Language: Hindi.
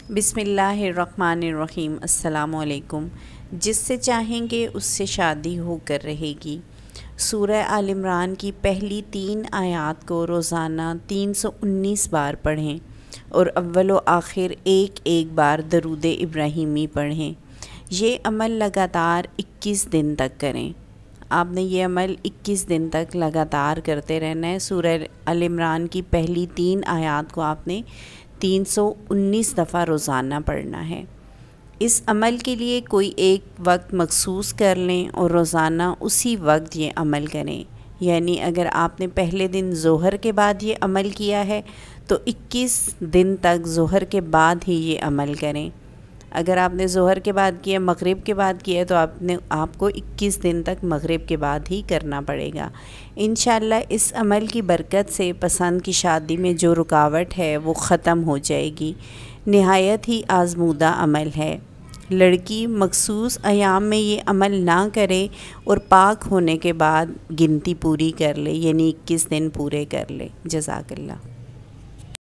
बिस्मिल्लाहिर्रहमानिर्रहीम। अस्सलामुअलैकुम। जिससे चाहेंगे उससे शादी होकर रहेगी। सूरह आल इमरान की पहली 3 आयत को रोज़ाना 319 बार पढ़ें और अव्वल व आखिर एक बार दरूद इब्राहिमी पढ़ें। ये अमल लगातार 21 दिन तक करें। आपने ये अमल 21 दिन तक लगातार करते रहना है। सूरह आल इमरान की पहली 3 आयत को आपने 319 दफ़ा रोज़ाना पढ़ना है। इस अमल के लिए कोई एक वक्त मखसूस कर लें और रोज़ाना उसी वक्त ये अमल करें। यानी अगर आपने पहले दिन ज़ोहर के बाद ये अमल किया है तो 21 दिन तक ज़ोहर के बाद ही ये अमल करें। अगर आपने ज़ोहर के बाद किया, मग़रिब के बाद किया तो आपको 21 दिन तक मग़रिब के बाद ही करना पड़ेगा। इंशाअल्लाह इस अमल की बरकत से पसंद की शादी में जो रुकावट है वो ख़त्म हो जाएगी। नहायत ही आज़मूदा अमल है। लड़की मखसूस अयाम में ये अमल ना करे और पाक होने के बाद गिनती पूरी कर ले, यानी 21 दिन पूरे कर ले। जज़ाकल्लाह।